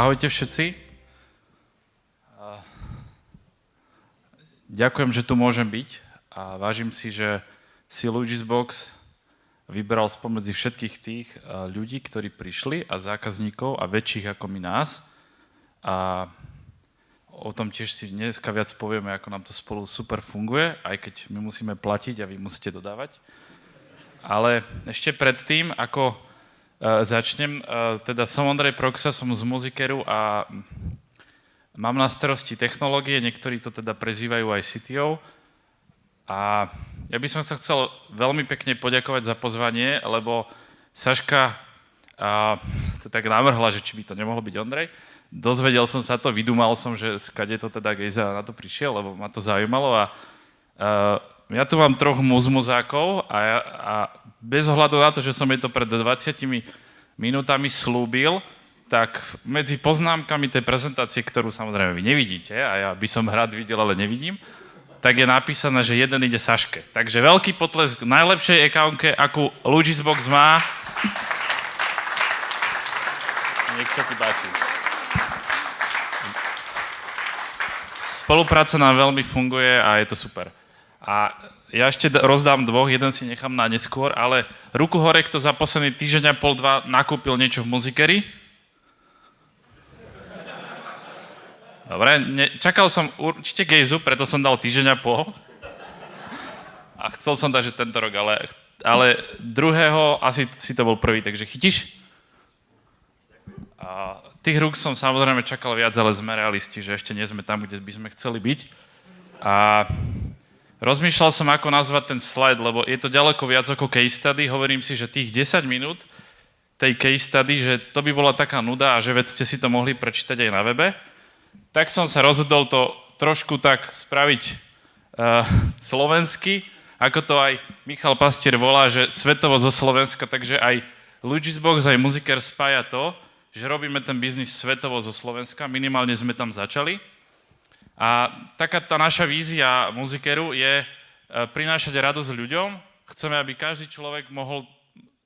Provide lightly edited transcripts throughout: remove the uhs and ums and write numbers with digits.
Ahojte všetci. Ďakujem, že tu môžem byť a vážim si, že si Logisbox vybral spomedzi všetkých tých ľudí, ktorí prišli a zákazníkov a väčších ako my nás. A o tom tiež si dneska viac povieme, ako nám to spolu super funguje, aj keď my musíme platiť a vy musíte dodávať. Ale ešte predtým, ako začnem, teda som Ondrej Proxa, som z Muzikeru a mám na starosti technológie, niektorí to teda prezývajú aj CTO. A ja by som sa chcel veľmi pekne poďakovať za pozvanie, lebo Saška to tak navrhla, že či by to nemohlo byť Ondrej. Dozvedel som sa to, vydúmal som, že skade to teda Gejza na to prišiel, lebo ma to zaujímalo a ja tu mám troch muzmuzákov a bez ohľadu na to, že som jej to pred 20 minútami slúbil, tak medzi poznámkami tej prezentácie, ktorú samozrejme vy nevidíte, a ja by som rád videl, ale nevidím, tak je napísané, že jeden ide Saške. Takže veľký potlesk k najlepšej accounke, akú Logisbox má. Nech sa ti páči. Spolupráca nám veľmi funguje a je to super. A ja ešte rozdám dvoch, jeden si nechám na neskôr, ale ruku hore, kto za posledný týždeň a pol, dva nakúpil niečo v Muzikeri? Dobre, čakal som určite Gejzu, preto som dal týždeň a pol. A chcel som dať, že tento rok, ale druhého asi si to bol prvý, takže chytíš? A tých rúk som samozrejme čakal viac, ale sme realisti, že ešte nie sme tam, kde by sme chceli byť. A rozmýšľal som, ako nazvať ten slide, lebo je to ďaleko viac ako case study. Hovorím si, že tých 10 minút tej case study, že to by bola taká nuda a že veď ste si to mohli prečítať aj na webe. Tak som sa rozhodol to trošku tak spraviť slovensky, ako to aj Michal Pastier volá, že svetovo zo Slovenska, takže aj Logisbox, aj Muziker spája to, že robíme ten biznis svetovo zo Slovenska, minimálne sme tam začali. A taká tá naša vízia Muzikeru je prinášať radosť ľuďom. Chceme, aby každý človek mohol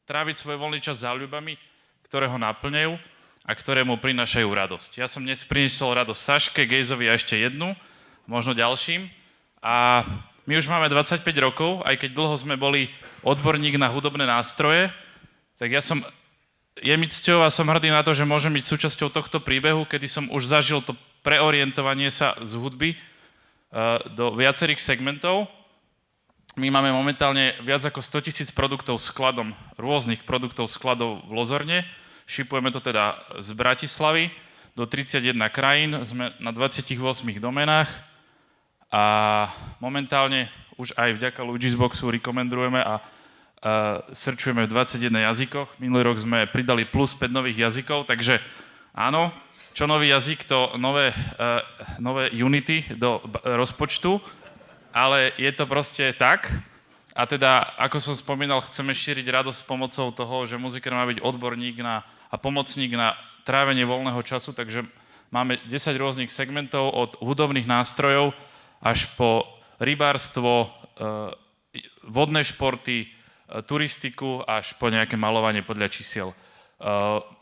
tráviť svoj voľný čas záľubami, ktoré ho naplňajú a ktoré mu prinášajú radosť. Ja som dnes priniesol radosť Saške, Gejzovi a ešte jednu, možno ďalším. A my už máme 25 rokov, aj keď dlho sme boli odborník na hudobné nástroje, tak je mi cťou a som hrdý na to, že môžem byť súčasťou tohto príbehu, kedy som už zažil to preorientovanie sa z hudby do viacerých segmentov. My máme momentálne viac ako 100 000 produktov skladom, rôznych produktov skladov v Lozorne. Šipujeme to teda z Bratislavy do 31 krajín, sme na 28 domenách a momentálne už aj vďaka Logisboxu rekomendujeme a searchujeme v 21 jazykoch. Minulý rok sme pridali plus 5 nových jazykov, takže áno, čo nový jazyk, to nové unity do rozpočtu, ale je to proste tak. A teda, ako som spomínal, chceme šíriť radosť pomocou toho, že Muziker má byť odborník a pomocník na trávenie voľného času, takže máme 10 rôznych segmentov od hudobných nástrojov až po rybárstvo, vodné športy, turistiku až po nejaké malovanie podľa čísiel.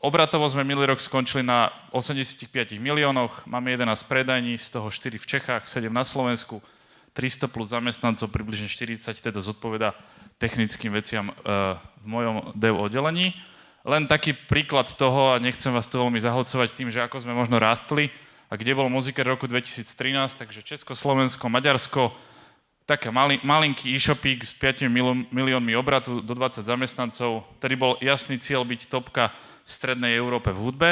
Obratovo sme minulý rok skončili na 85 miliónoch, máme 11 predajní, z toho 4 v Čechách, 7 na Slovensku, 300 plus zamestnancov, približne 40, teda zodpoveda technickým veciam v mojom dev oddelení. Len taký príklad toho, a nechcem vás tu veľmi zahlcovať tým, že ako sme možno rástli a kde bol Muziker roku 2013, takže Česko, Slovensko, Maďarsko, taký malinký e-shopík s 5 miliónmi obratu do 20 zamestnancov, ktorý bol jasný cieľ byť topka v strednej Európe v hudbe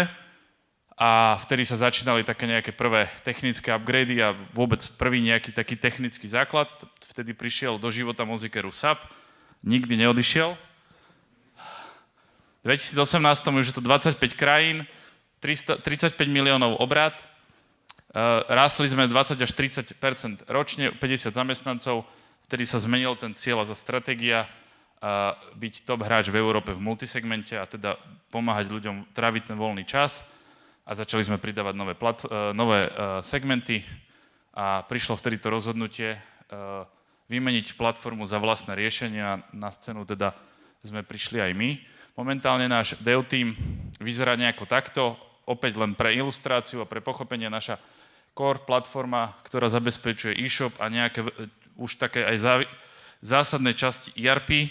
a vtedy sa začínali také nejaké prvé technické upgrady a vôbec prvý nejaký taký technický základ. Vtedy prišiel do života Muzikeru SAP, nikdy neodišiel. V 2018 už je to 25 krajín, 35 miliónov obrat, rástli sme 20 až 30% ročne, 50 zamestnancov, vtedy sa zmenil ten cieľ a stratégia byť top hráč v Európe v multisegmente a teda pomáhať ľuďom tráviť ten voľný čas a začali sme pridávať nové segmenty a prišlo vtedy to rozhodnutie vymeniť platformu za vlastné riešenia. Na scénu teda sme prišli aj my. Momentálne náš dev team vyzerá nejako takto. opäť len pre ilustráciu a pre pochopenie naša core platforma, ktorá zabezpečuje e-shop a nejaké už také aj zásadné časti ERP,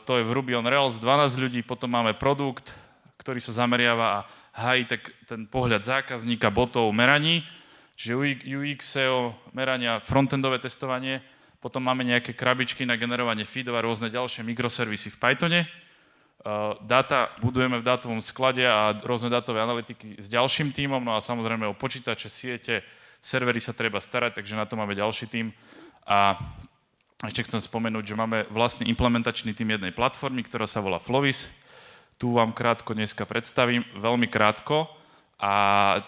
to je v Ruby on Rails 12 ľudí, potom máme produkt, ktorý sa zameriava a hájí ten pohľad zákazníka, botov, meraní, čiže UX, SEO, merania, frontendové testovanie, potom máme nejaké krabičky na generovanie feedov a rôzne ďalšie mikroservisy v Pythone. Dáta budujeme v dátovom sklade a rôzne dátové analytiky s ďalším tímom, no a samozrejme o počítače, siete, servery sa treba starať, takže na to máme ďalší tím. A ešte chcem spomenúť, že máme vlastný implementačný tím jednej platformy, ktorá sa volá Flovis. Tu vám krátko dneska predstavím, veľmi krátko, a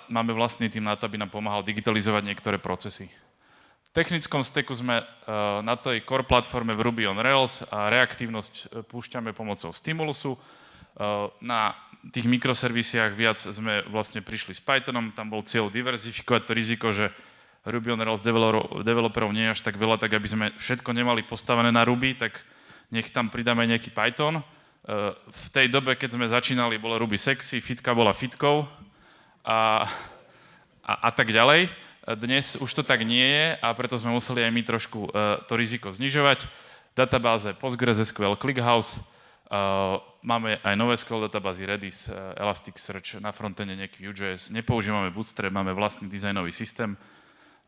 máme vlastný tím na to, aby nám pomáhal digitalizovať niektoré procesy. V technickom stacku sme na tej core platforme v Ruby on Rails a reaktívnosť púšťame pomocou Stimulusu. Na tých mikroservisiach viac sme vlastne prišli s Pythonom, tam bol cieľ diverzifikovať to riziko, že Ruby on Rails developerov nie je až tak veľa, tak aby sme všetko nemali postavené na Ruby, tak nech tam pridáme nejaký Python. V tej dobe, keď sme začínali, bolo Ruby sexy, fitka bola fitkou a tak ďalej. Dnes už to tak nie je a preto sme museli aj my trošku to riziko znižovať. Databáze PostgreSQL, ClickHouse, máme aj nové SQL databázy Redis, Elasticsearch, na frontende nejaký Vue.js, nepoužívame Bootstrap, máme vlastný dizajnový systém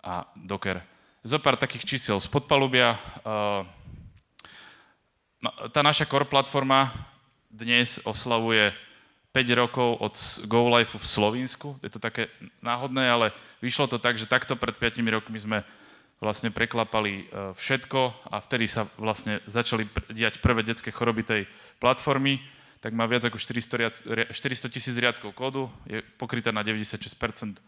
a Docker. Zopár takých čísiel z podpalubia. Tá naša core platforma dnes oslavuje 5 rokov od Go Life v Slovinsku. Je to také náhodné, ale vyšlo to tak, že takto pred 5 rokmi sme vlastne preklapali všetko a vtedy sa vlastne začali diať prvé detské choroby tej platformy. Tak má viac ako 400 000 riadkov kódu, je pokrytá na 96%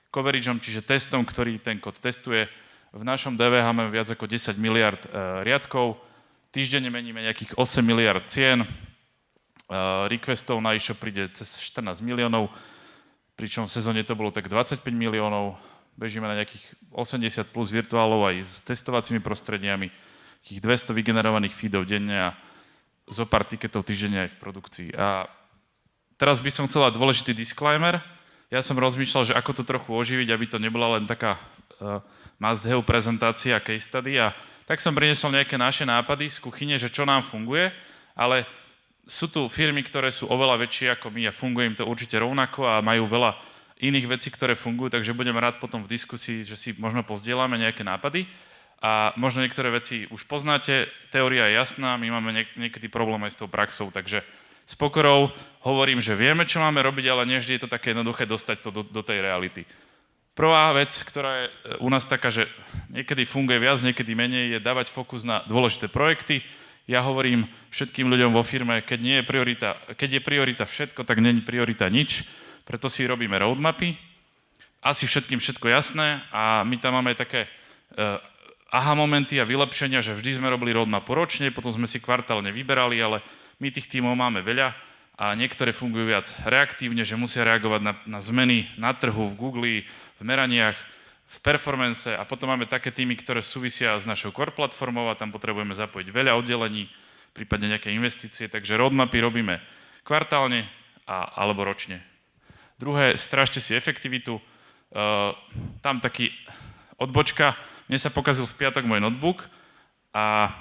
coverageom, čiže testom, ktorý ten kód testuje. V našom DVH máme viac ako 10 miliard riadkov, týždenne meníme nejakých 8 miliard cien, requestov na e-shop príde cez 14 miliónov, pričom v sezóne to bolo tak 25 miliónov, bežíme na nejakých 80 plus virtuálov aj s testovacími prostrediami, takých 200 vygenerovaných feedov denne a zo pár tiketov týždenne aj v produkcii. A teraz by som chcela dôležitý disclaimer. Ja som rozmýšľal, že ako to trochu oživiť, aby to nebola len taká must-have prezentácia, case study, a tak som priniesol nejaké naše nápady z kuchyne, že čo nám funguje, ale sú tu firmy, ktoré sú oveľa väčšie ako my a funguje im to určite rovnako a majú veľa iných vecí, ktoré fungujú, takže budem rád potom v diskusii, že si možno pozdieľame nejaké nápady a možno niektoré veci už poznáte, teória je jasná, my máme niekedy problém aj s tou praxou, takže s pokorou hovorím, že vieme, čo máme robiť, ale nie vždy je to také jednoduché dostať to do tej reality. Prvá vec, ktorá je u nás taká, že niekedy funguje viac, niekedy menej, je dávať fokus na dôležité projekty. Ja hovorím všetkým ľuďom vo firme, keď je priorita všetko, tak nie je priorita nič, preto si robíme roadmapy. Asi všetkým všetko jasné a my tam máme také aha momenty a vylepšenia, že vždy sme robili roadmapu ročne, potom sme si kvartálne vyberali, ale my tých tímov máme veľa a niektoré fungujú viac reaktívne, že musia reagovať na zmeny na trhu, v Google, v meraniach, v performance, a potom máme také týmy, ktoré súvisia s našou core platformou a tam potrebujeme zapojiť veľa oddelení, prípadne nejaké investície, takže roadmapy robíme kvartálne alebo ročne. Druhé, strážte si efektivitu. Tam taký odbočka, mne sa pokazil v piatok môj notebook a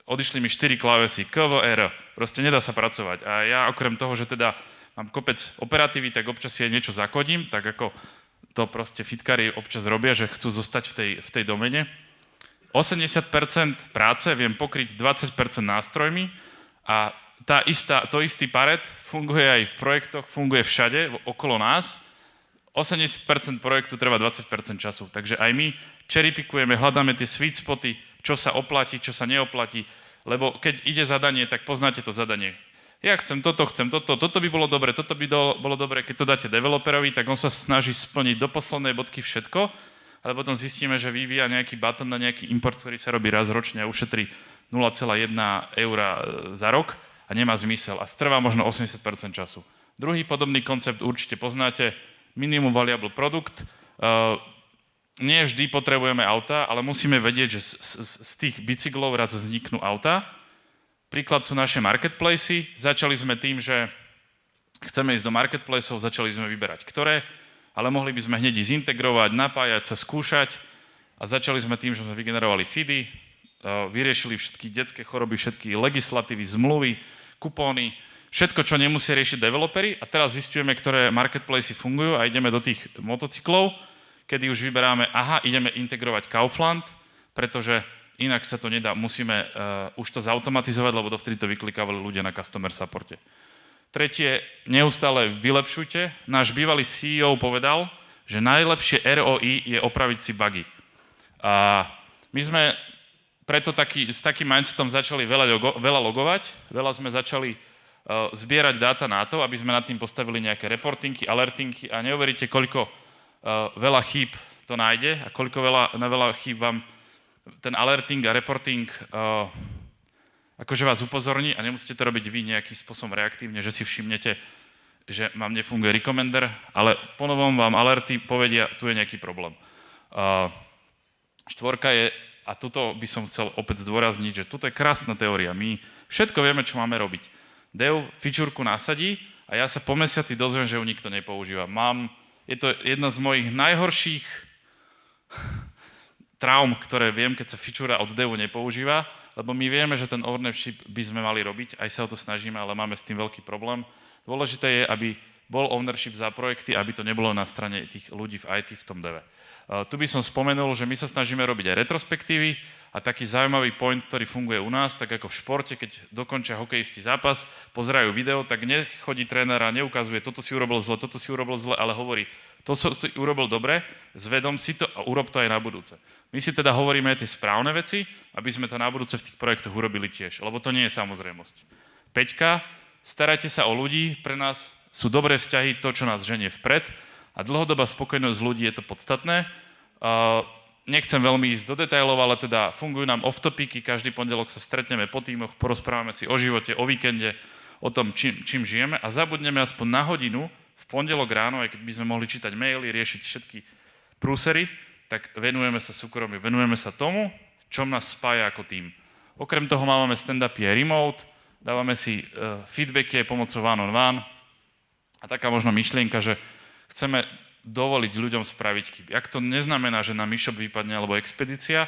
odišli mi 4 klávesy KVR, proste nedá sa pracovať. A ja okrem toho, že teda mám kopec operatívy, tak občas si aj niečo zakodím, tak ako to proste fitkári občas robia, že chcú zostať v tej domene. 80% práce viem pokryť 20% nástrojmi a to istý paret funguje aj v projektoch, funguje všade okolo nás. 80% projektu trvá 20% času, takže aj my cherrypickujeme, hľadáme tie sweet spoty, čo sa oplatí, čo sa neoplatí, lebo keď ide zadanie, tak poznáte to zadanie. Ja chcem toto, toto by bolo dobre, toto by bolo dobre, keď to dáte developerovi, tak on sa snaží splniť do poslednej bodky všetko, ale potom zistíme, že vyvíja nejaký button na nejaký import, ktorý sa robí raz ročne a ušetrí 0,1 € za rok a nemá zmysel a strvá možno 80% času. Druhý podobný koncept určite poznáte, minimum valuable product. Nie vždy potrebujeme auta, ale musíme vedieť, že z tých bicyklov raz vzniknú auta. Príklad sú naše marketplacy. Začali sme tým, že Chceme ísť do marketplaceov, začali sme vyberať ktoré, ale mohli by sme hneď ísť integrovať, napájať sa, skúšať a začali sme tým, že sme vygenerovali feedy, vyriešili všetky detské choroby, všetky legislatívy, zmluvy, kupóny, všetko, čo nemusia riešiť developeri a teraz zisťujeme, ktoré marketplacy fungujú a ideme do tých motocyklov, kedy už vyberáme, ideme integrovať Kaufland, pretože inak sa to nedá, musíme už to zautomatizovať, lebo dovtedy to vyklikávali ľudia na customer supporte. Tretie, neustále vylepšujte. Náš bývalý CEO povedal, že najlepšie ROI je opraviť si bugy. A my sme preto s takým mindsetom začali veľa logovať, veľa sme začali zbierať dáta na to, aby sme nad tým postavili nejaké reportingy, alertingy a neuveríte, koľko veľa chýb to nájde a koľko na veľa chýb vám ten alerting a reporting akože vás upozorní a nemusíte to robiť vy nejakým spôsobom reaktívne, že si všimnete, že vám nefunguje recommender, ale ponovom vám alerty povedia, tu je nejaký problém. Štvorka je, a tuto by som chcel opäť zdôrazniť, že tuto je krásna teória. My všetko vieme, čo máme robiť. Dev fičúrku nasadí a ja sa po mesiaci dozviem, že ju nikto nepoužíva. Je to jedna z mojich najhorších traum, ktoré viem, keď sa fičúra od devu nepoužíva, lebo my vieme, že ten ownership by sme mali robiť, aj sa o to snažíme, ale máme s tým veľký problém. Dôležité je, aby bol ownership za projekty, aby to nebolo na strane tých ľudí v IT v tom deve. Tu by som spomenul, že my sa snažíme robiť aj retrospektívy a taký zaujímavý point, ktorý funguje u nás, tak ako v športe, keď dokončia hokejistý zápas, pozerajú video, tak nechodí tréner a neukazuje, toto si urobil zle, ale hovorí, to si urobil dobre, zvedom si to a urob to aj na budúce. My si teda hovoríme tie správne veci, aby sme to na budúce v tých projektoch urobili tiež, lebo to nie je samozrejmosť. 5. Starajte sa o ľudí, pre nás sú dobré vzťahy to, čo nás ženie vpred a dlhodobá spokojnosť ľudí je to podstatné. Nechcem veľmi ísť do detailov, ale teda fungujú nám off-topiky, každý pondelok sa stretneme po tímoch, porozprávame si o živote, o víkende, o tom, čím žijeme a zabudneme aspoň na hodinu v pondelok ráno, aj keď by sme mohli čítať maily, riešiť všetky prúsery, tak venujeme sa súkromie, venujeme sa tomu, čo nás spája ako tým. Okrem toho máme stand-upy aj remote, dávame si feedbacky aj pomocou one-on-one a taká možno myšlienka, že chceme dovoliť ľuďom spraviť chyby. Ak to neznamená, že nám e-shop vypadne alebo expedícia,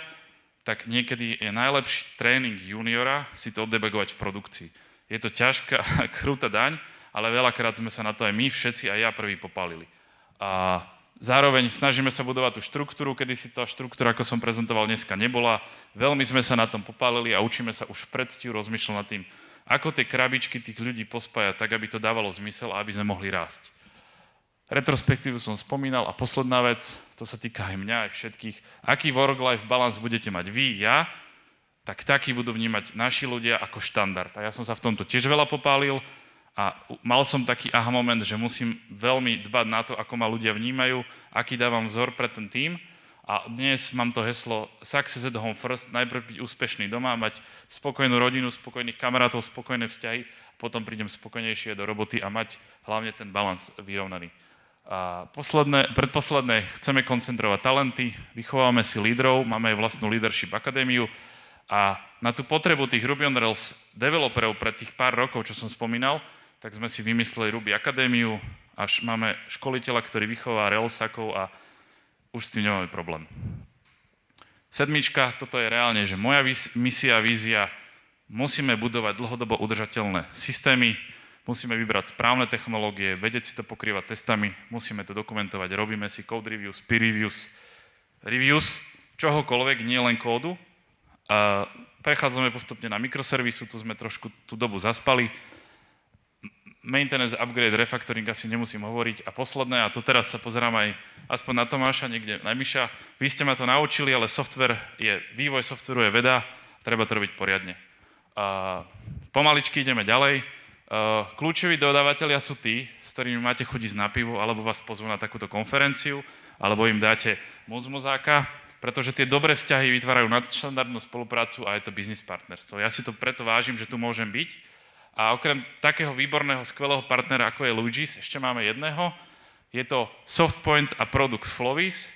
tak niekedy je najlepší tréning juniora si to oddebugovať v produkcii. Je to ťažká, krúta daň, ale veľakrát sme sa na to aj my všetci, aj ja prvý popálili. A zároveň snažíme sa budovať tú štruktúru, kedy si tá štruktúra, ako som prezentoval dneska, nebola. Veľmi sme sa na tom popálili a učíme sa už v predstihu rozmýšľať nad tým, ako tie krabičky tých ľudí pospájať tak, aby to dávalo zmysel a aby sme mohli rásť. Retrospektívu som spomínal a posledná vec, to sa týka aj mňa, aj všetkých. Aký work-life balance budete mať vy, ja, tak taký budú vnímať naši ľudia ako štandard. A ja som sa v tomto tiež veľa popálil a mal som taký aha moment, že musím veľmi dbať na to, ako ma ľudia vnímajú, aký dávam vzor pre ten tím. A dnes mám to heslo Success at home first, najprv byť úspešný doma, mať spokojnú rodinu, spokojných kamarátov, spokojné vzťahy, potom prídem spokojnejšie do roboty a mať hlavne ten balans vyrovnaný. A predposledné, chceme koncentrovať talenty, vychovávame si lídrov, máme aj vlastnú leadership akadémiu a na tú potrebu tých Ruby on Rails developerov pred tých pár rokov, čo som spomínal, tak sme si vymysleli Ruby akadémiu, až máme školiteľa, ktorý vychová Railsakov a už s tým nemáme problém. 7. Toto je reálne, že moja misia, vízia, musíme budovať dlhodobo udržateľné systémy, musíme vybrať správne technológie, vedieť si to pokrývať testami, musíme to dokumentovať, robíme si code reviews, peer reviews, čohokoľvek, nie len kódu. A prechádzame postupne na mikroservisu, tu sme trošku tú dobu zaspali. Maintenance, upgrade, refactoring asi nemusím hovoriť. A posledné, a to teraz sa pozerám aj aspoň na Tomáša, niekde na Miša, vy ste ma to naučili, ale vývoj softveru je veda, treba to robiť poriadne. Pomaličky ideme ďalej. Kľúčoví dodávateľia sú tí, s ktorými máte chodiť na pivo, alebo vás pozvú na takúto konferenciu, alebo im dáte mozmozáka, pretože tie dobré vzťahy vytvárajú nadštandardnú spoluprácu a je to biznis partnerstvo. Ja si to preto vážim, že tu môžem byť. A okrem takého výborného, skvelého partnera, ako je Luigis, ešte máme jedného. Je to Softpoint a produkt Flovis.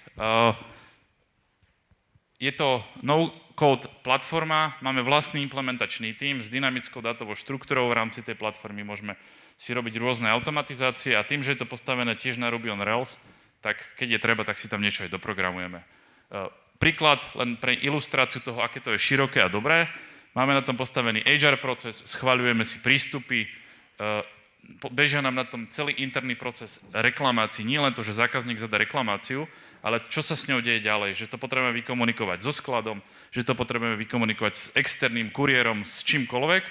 Je to no-code platforma, máme vlastný implementačný tím s dynamickou dátovou štruktúrou, v rámci tej platformy môžeme si robiť rôzne automatizácie a tým, že je to postavené tiež na Ruby on Rails, tak keď je treba, tak si tam niečo aj doprogramujeme. Príklad len pre ilustráciu toho, aké to je široké a dobré. Máme na tom postavený HR proces, schvaľujeme si prístupy, bežia nám na tom celý interný proces reklamácií. Nie len to, že zákazník zadá reklamáciu, ale čo sa s ňou deje ďalej, že to potrebujeme vykomunikovať so skladom, že to potrebujeme vykomunikovať s externým kuriérom, s čímkoľvek.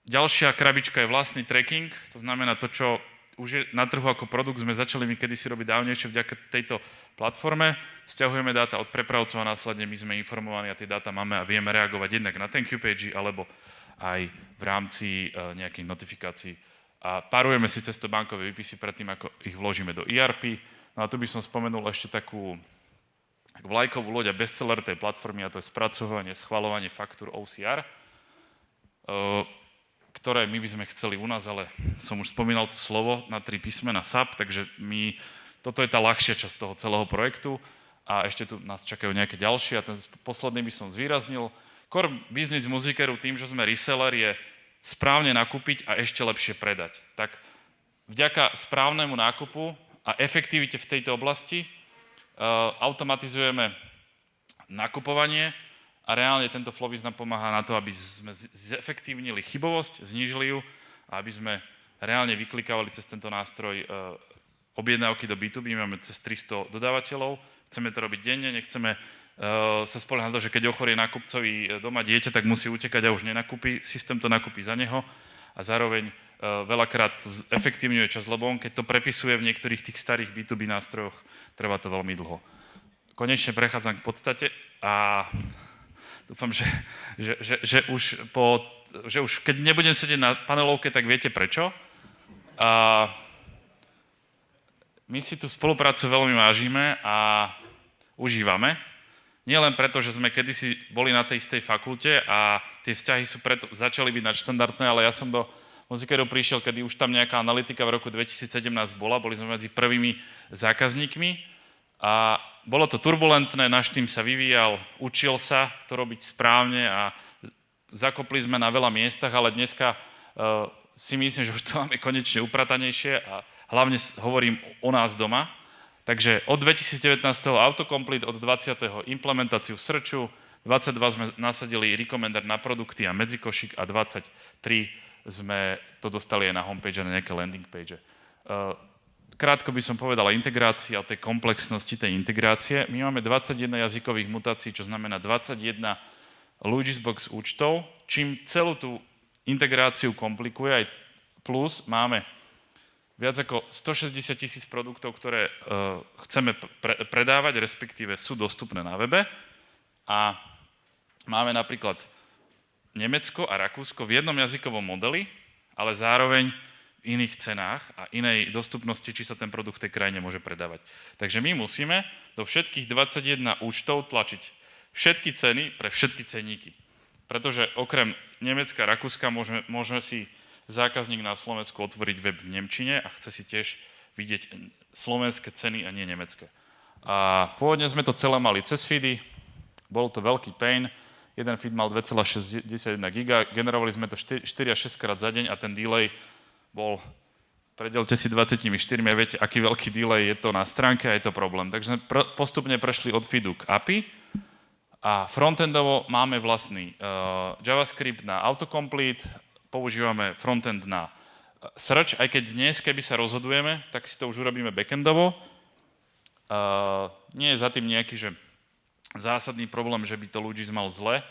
Ďalšia krabička je vlastný tracking, to znamená to, čo už je na trhu ako produkt, sme začali my kedysi robiť dávnejšie vďaka tejto platforme. Sťahujeme dáta od prepravcov a následne my sme informovaní a tie dáta máme a vieme reagovať jednak na thank you page alebo aj v rámci nejakých notifikácií. A párujeme si cez to bankové výpisy predtým, ako ich vložíme do ERP. No a tu by som spomenul ešte takú vlajkovú loď a bestseller tej platformy, a to je spracovanie, schvaľovanie faktúr OCR, ktoré my by sme chceli u nás, ale som už spomínal to slovo na 3 písmena SAP, takže toto je tá ľahšia časť toho celého projektu a ešte tu nás čakajú nejaké ďalšie a ten posledný by som zvýraznil. Core business muzikeru tým, že sme reseller, je správne nakúpiť a ešte lepšie predať. Tak vďaka správnemu nákupu a efektivite v tejto oblasti automatizujeme nakupovanie a reálne tento Flowbiz nám pomáha na to, aby sme zefektívnili chybovosť, znížili ju a aby sme reálne vyklikávali cez tento nástroj objednávky do B2B. Máme cez 300 dodávateľov, chceme to robiť denne, nechceme sa spoliehať na to, že keď ochorie nákupcovi doma dieťa, tak musí utekať a už nenakúpi, systém to nakúpi za neho a zároveň veľakrát to efektívňuje čas, lebo on keď to prepisuje v niektorých tých starých B2B nástrojoch, trvá to veľmi dlho. Konečne prechádzam k podstate a dúfam, že už keď nebudem sedieť na panelovke, tak viete prečo. A my si tú spoluprácu veľmi vážime a užívame. Nie len preto, že sme kedysi boli na tej istej fakulte a tie vzťahy začali byť nadštandardné, ale ja som do muzikeru prišiel, kedy už tam nejaká analytika v roku 2017 boli sme medzi prvými zákazníkmi a bolo to turbulentné, náš tým sa vyvíjal, učil sa to robiť správne a zakopli sme na veľa miestach, ale dneska si myslím, že už to máme konečne upratanejšie a hlavne hovorím o nás doma. Takže od 2019. autocomplete, od 20. implementáciu v Searchu, 22 sme nasadili recommender na produkty a medzikošík a 23 sme to dostali aj na homepage a na nejaké landing page. Krátko by som povedal integrácia, o tej komplexnosti tej integrácie. My máme 21 jazykových mutácií, čo znamená 21 Logisbox účtov, čím celú tú integráciu komplikuje aj plus máme viac ako 160 000 produktov, ktoré chceme predávať, respektíve sú dostupné na webe. A máme napríklad Nemecko a Rakúsko v jednom jazykovom modeli, ale zároveň v iných cenách a inej dostupnosti, či sa ten produkt v tej krajine môže predávať. Takže my musíme do všetkých 21 účtov tlačiť všetky ceny pre všetky ceníky. Pretože okrem Nemecka a Rakúska môže si zákazník na Slovensku otvoriť web v nemčine a chce si tiež vidieť slovenské ceny a nie nemecké. A pôvodne sme to celé mali cez feedy, bol to veľký pain, jeden feed mal 2,61 giga, generovali sme to 4 až 6 krát za deň a ten delay bol, predelte si 24, a viete, aký veľký delay je to na stránke a je to problém. Takže sme postupne prešli od feedu k API a frontendovo máme vlastný JavaScript na autocomplete, používame frontend na search, aj keď dnes, keby sa rozhodujeme, tak si to už urobíme backendovo. Nie je za tým nejaký že zásadný problém, že by to ľudí mal zle.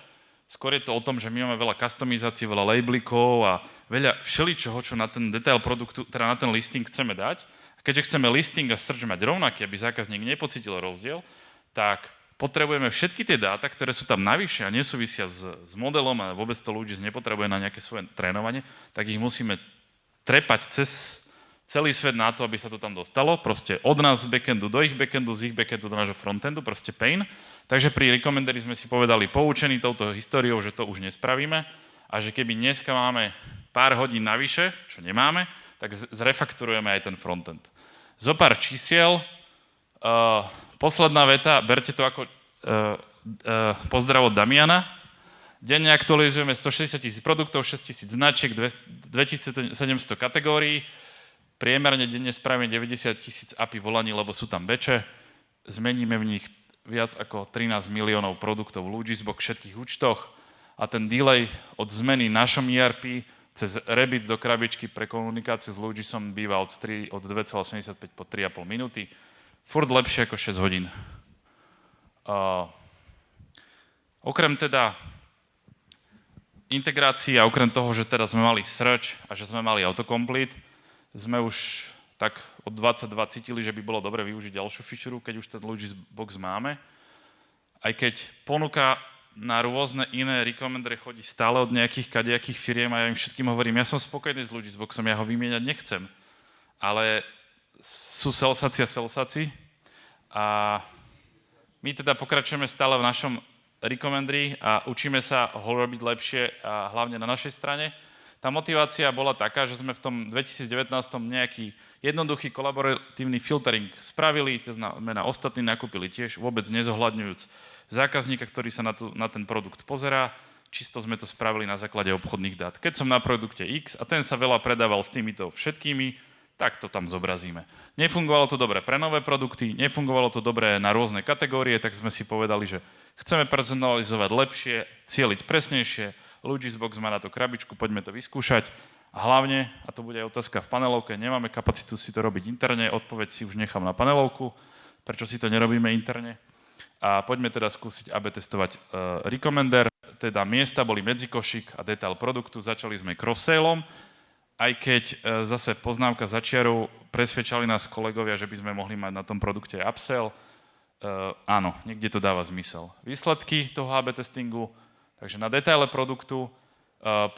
Skôr je to o tom, že my máme veľa customizácií, veľa labelíkov a veľa všeličoho, čo na ten detail produktu, teda na ten listing chceme dať. A keďže chceme listing a search mať rovnaký, aby zákazník nepocítil rozdiel, tak potrebujeme všetky tie dáta, ktoré sú tam navyše a nesúvisia s modelom a vôbec to ľudí nepotrebuje na nejaké svoje trénovanie, tak ich musíme trepať cez celý svet na to, aby sa to tam dostalo. Proste od nás z backendu do ich backendu, z ich backendu do nášho frontendu, proste pain. Takže pri recommenderi sme si povedali, poučení touto históriou, že to už nespravíme a že keby dneska máme pár hodín navyše, čo nemáme, tak zrefakturujeme aj ten frontend. Zopár čísiel. Posledná veta, berte to ako pozdrav od Damiana. Denne aktualizujeme 160 000 produktov, 6 000 značiek, 2700 kategórií. Priemerne denne spravíme 90 000 API volaní, lebo sú tam beče. Zmeníme v nich viac ako 13 miliónov produktov v Logisbox v všetkých účtoch a ten delay od zmeny našom ERP cez rebit do krabičky pre komunikáciu s Logisom býva od 2,75 po 3,5 minúty. Furt lepšie ako 6 hodín. Okrem teda integrácií a okrem toho, že teda sme mali search a že sme mali autocomplete, sme už tak od 22 cítili, že by bolo dobre využiť ďalšiu feature, keď už ten Logisbox máme. Aj keď ponuka na rôzne iné recommendery chodí stále od nejakých kadejakých firiem a ja im všetkým hovorím, ja som spokojný s Logisboxom, ja ho vymieňať nechcem. Ale sú salesáci a salesáci a my teda pokračujeme stále v našom recommenderi a učíme sa ho robiť lepšie a hlavne na našej strane. Tá motivácia bola taká, že sme v tom 2019 nejaký jednoduchý kolaboratívny filtering spravili, to znamená ostatní nakúpili tiež, vôbec nezohľadňujúc zákazníka, ktorý sa na ten produkt pozerá. Čisto sme to spravili na základe obchodných dát. Keď som na produkte X a ten sa veľa predával s týmito všetkými, tak to tam zobrazíme. Nefungovalo to dobre pre nové produkty, nefungovalo to dobre na rôzne kategórie, tak sme si povedali, že chceme personalizovať lepšie, cieliť presnejšie. Logisbox má na to krabičku, poďme to vyskúšať. A hlavne, a to bude aj otázka v panelovke, nemáme kapacitu si to robiť interne, odpoveď si už nechám na panelovku, prečo si to nerobíme interne. A poďme teda skúsiť AB testovať recommender, teda miesta boli medzikošík a detail produktu, začali sme cross-saleom, aj keď zase poznámka za čiarou, presvedčali nás kolegovia, že by sme mohli mať na tom produkte upsell. Áno, niekde to dáva zmysel. Výsledky toho AB testingu, takže na detaile produktu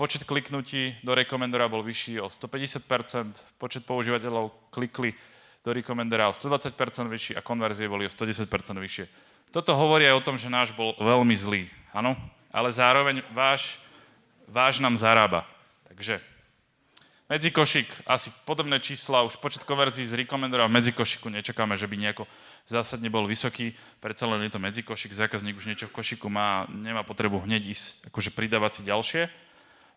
počet kliknutí do recommendera bol vyšší o 150%, počet používateľov klikli do recommendera o 120% vyšší a konverzie boli o 110% vyššie. Toto hovorí aj o tom, že náš bol veľmi zlý, áno, ale zároveň váš nám zarába. Takže medzikošík, asi podobné čísla, už počet konverzií z recommendera v medzikošíku nečakáme, že by nejako zásadne bol vysoký, predsa len je to medzikošík, zákazník už niečo v košíku má, nemá potrebu hneď ísť, akože pridávať si ďalšie,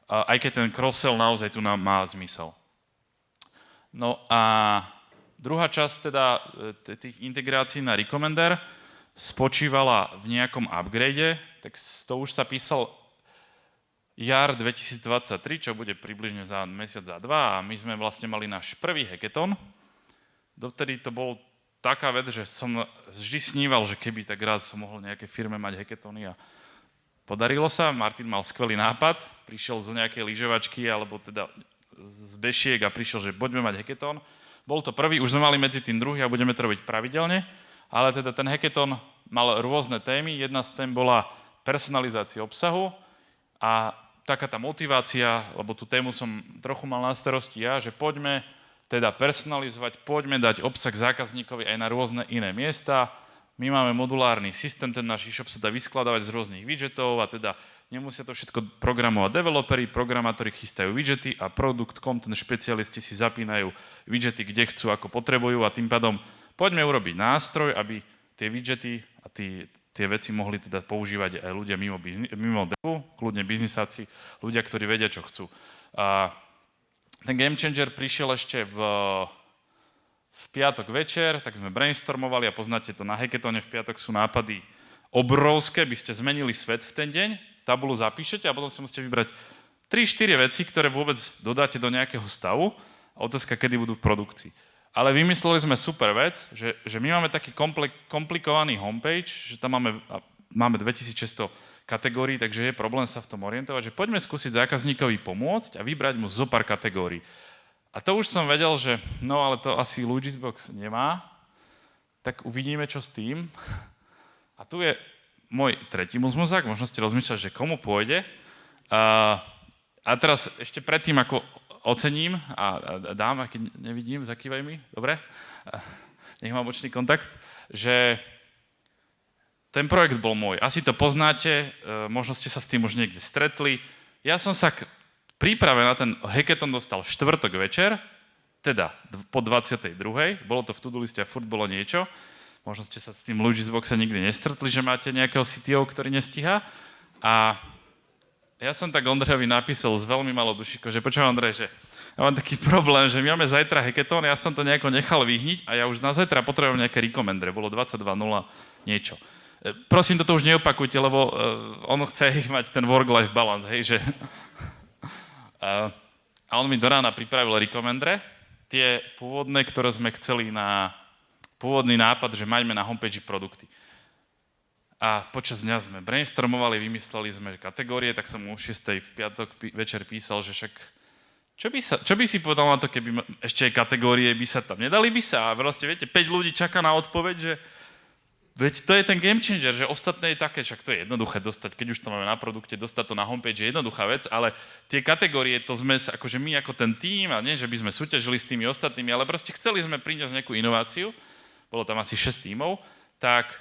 aj keď ten cross-sell naozaj tu nám má zmysel. No a druhá časť teda tých integrácií na recommender spočívala v nejakom upgrade, tak to už sa písal jar 2023, čo bude približne za mesiac, za dva, a my sme vlastne mali náš prvý hackathon. Dovtedy to bol taká vec, že som vždy sníval, že keby tak rád som mohol nejaké firme mať hackathony a podarilo sa. Martin mal skvelý nápad, prišiel z nejakej lyžovačky alebo teda z bešiek a prišiel, že poďme mať hackathon. Bol to prvý, už sme mali medzi tým druhý a budeme to robiť pravidelne, ale teda ten hackathon mal rôzne témy. Jedna z tém bola personalizácia obsahu a taká tá motivácia, lebo tú tému som trochu mal na starosti ja, že poďme teda personalizovať, poďme dať obsah zákazníkovi aj na rôzne iné miesta. My máme modulárny systém, ten náš e-shop sa dá vyskladávať z rôznych widgetov a teda nemusia to všetko programovať developeri, programátori chystajú widgety a product content špecialisti si zapínajú widgety, kde chcú, ako potrebujú a tým pádom poďme urobiť nástroj, aby tie widgety a tie veci mohli teda používať aj ľudia mimo devu, kľudne biznisáci, ľudia, ktorí vedia, čo chcú. A ten game changer prišiel ešte v piatok večer, tak sme brainstormovali a poznáte to na hackathone, v piatok sú nápady obrovské, by ste zmenili svet v ten deň, tabulu zapíšete a potom si musíte vybrať 3-4 veci, ktoré vôbec dodáte do nejakého stavu a otázka, kedy budú v produkcii. Ale vymysleli sme super vec, že my máme taký komplikovaný homepage, že tam máme 2600 kategórií, takže je problém sa v tom orientovať, že poďme skúsiť zákazníkovi pomôcť a vybrať mu zo pár kategórií. A to už som vedel, že no ale to asi Logisbox nemá, tak uvidíme, čo s tým. A tu je môj tretí muzmuzák, možno ste rozmýšľať, že komu pôjde. A teraz ešte predtým, ako ocením a dám, a keď nevidím, zakývaj mi, dobre? Nech mám očný kontakt, že ten projekt bol môj. Asi to poznáte, možno ste sa s tým už niekde stretli. Ja som sa k príprave na ten hackathon dostal štvrtok večer, teda po 22. Bolo to v to-do liste a furt bolo niečo. Možno ste sa s tým Logisboxe nikdy nestretli, že máte nejakého CTO, ktorý nestíha. A ja som tak Ondrejovi napísal s veľmi malou dušikou, že počujem Ondrej, že ja mám taký problém, že my máme zajtra hackathon, ja som to nejako nechal vyhniť a ja už na zajtra potrebujem nejaké recommendre, bolo 22.0 niečo. Prosím, toto už neopakujte, lebo on chce mať ten work-life balance, hej, že... A on mi do rána pripravil recommendre, tie pôvodné, ktoré sme chceli na pôvodný nápad, že majme na homepage produkty. A počas dňa sme brainstormovali, vymysleli sme kategórie, tak som mu o 6:00 v piatok večer písal, že však čo by si povedal na to, keby ešte aj kategórie by sa tam nedali by sa a vlastne viete, 5 ľudí čaká na odpoveď, že veď to je ten game changer, že ostatné je také, však to je jednoduché dostať, keď už to máme na produkte, dostať to na homepage je jednoduchá vec, ale tie kategórie, to sme akože my ako ten tím, a nie, že by sme súťažili s tými ostatnými, ale proste chceli sme priniesť nejakú inováciu, bolo tam asi 6 tímov, tak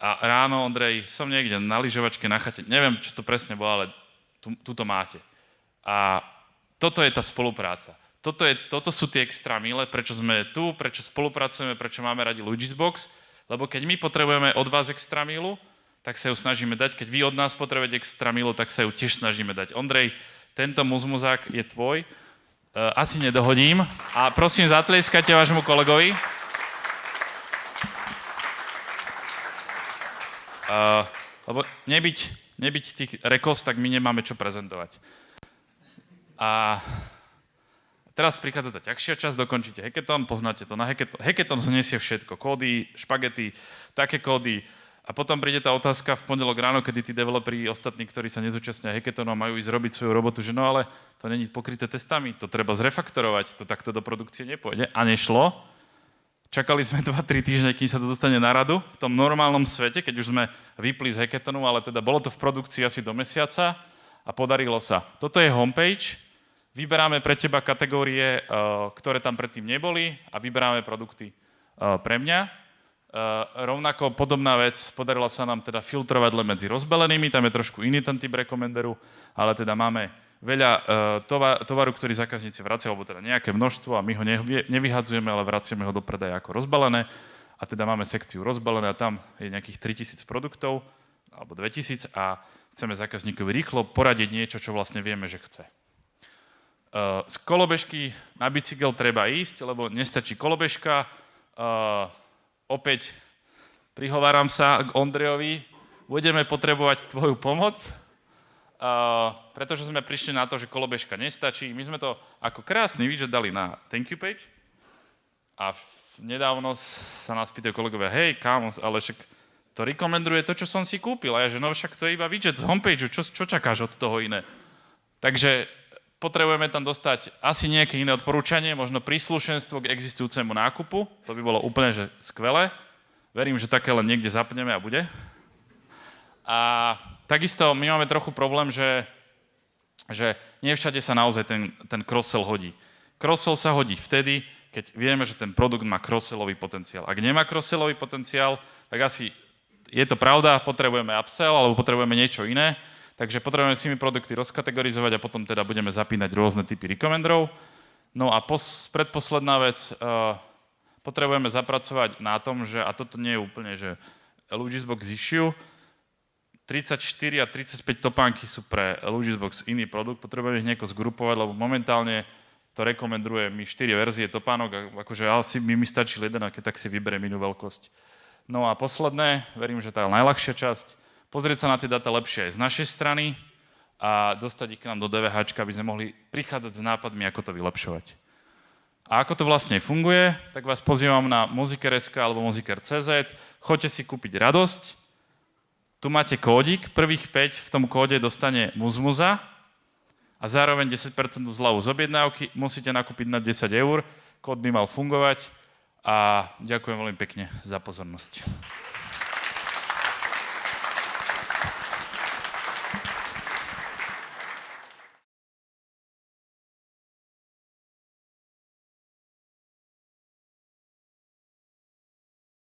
a ráno, Ondrej, som niekde na lyžovačke na chate, neviem, čo to presne bolo, ale tu to máte. A toto je tá spolupráca. Toto sú tie extra mile, prečo sme tu, prečo spolupracujeme, prečo máme radi Logisbox, lebo keď my potrebujeme od vás extra milu, tak sa ju snažíme dať, keď vy od nás potrebujete extra milu, tak sa ju tiež snažíme dať. Ondrej, tento muzmuzák je tvoj, asi nedohodím a prosím, zatlieskajte vášmu kolegovi. Lebo nebyť tých rekos, tak my nemáme čo prezentovať. A teraz prichádza tá ťažšia časť, dokončíte hackathon, poznáte to na hackathon. Hackathon znesie všetko, kódy, špagety, také kódy. A potom príde tá otázka v pondelok ráno, kedy tí developeri ostatní, ktorí sa nezúčastnia hackathonu, majú ísť robiť svoju robotu, že no ale to není pokryté testami, to treba zrefaktorovať, to takto do produkcie nepôjde. A nešlo. Čakali sme 2-3 týždne, kým sa to dostane na radu v tom normálnom svete, keď už sme vypli z hackathonu, ale teda bolo to v produkcii asi do mesiaca a podarilo sa. Toto je homepage, vyberáme pre teba kategórie, ktoré tam predtým neboli a vyberáme produkty pre mňa. Rovnako podobná vec, podarilo sa nám teda filtrovať len medzi rozbalenými, tam je trošku iný ten typ rekomenderu, ale teda máme veľa tovaru, ktorý zákazníci vracia, alebo teda nejaké množstvo a my ho nevyhadzujeme, ale vraciame ho do predaja ako rozbalené. A teda máme sekciu rozbalené a tam je nejakých 3000 produktov, alebo 2000 a chceme zákazníkovi rýchlo poradiť niečo, čo vlastne vieme, že chce. Z kolobežky na bicykel treba ísť, lebo nestačí kolobežka. Opäť prihováram sa k Ondrejovi, budeme potrebovať tvoju pomoc, pretože sme prišli na to, že kolobežka nestačí. My sme to ako krásny widget dali na thank you page a nedávno sa nás pýtajú kolegovia, hej, kámo, ale však to rekomenduje to, čo som si kúpil. A ja, že no však to je iba widget z homepageu, čo čakáš od toho iné? Takže potrebujeme tam dostať asi nejaké iné odporúčanie, možno príslušenstvo k existujúcemu nákupu, to by bolo úplne že skvelé. Verím, že také len niekde zapneme a bude. A takisto my máme trochu problém, že nie všade sa naozaj ten cross-sell hodí. Cross-sell sa hodí vtedy, keď vieme, že ten produkt má cross-sellový potenciál. Ak nemá cross-sellový potenciál, tak asi je to pravda, potrebujeme upsell alebo potrebujeme niečo iné, takže potrebujeme si my produkty rozkategorizovať a potom teda budeme zapínať rôzne typy recommendrov. No a predposledná vec, potrebujeme zapracovať na tom, že, a toto nie je úplne, že Logisbox issue, 34 a 35 topánky sú pre Logisbox iný produkt, potrebujeme ich nejako zgrupovať, lebo momentálne to rekomenduje mi 4 verzie topánok, a akože asi mi stačí jeden, a keď tak si vyberiem inú veľkosť. No a posledné, verím, že tá je najľahšia časť, pozrieť sa na tie dáta lepšie aj z našej strany a dostať ich k nám do DVH, aby sme mohli prichádzať s nápadmi, ako to vylepšovať. A ako to vlastne funguje, tak vás pozývam na Moziker.sk alebo Moziker.cz, choďte si kúpiť radosť. Tu máte kódik, prvých 5 v tom kóde dostane Muzmuza a zároveň 10% zľavu z objednávky, musíte nakúpiť na 10 eur, kód by mal fungovať a ďakujem veľmi pekne za pozornosť.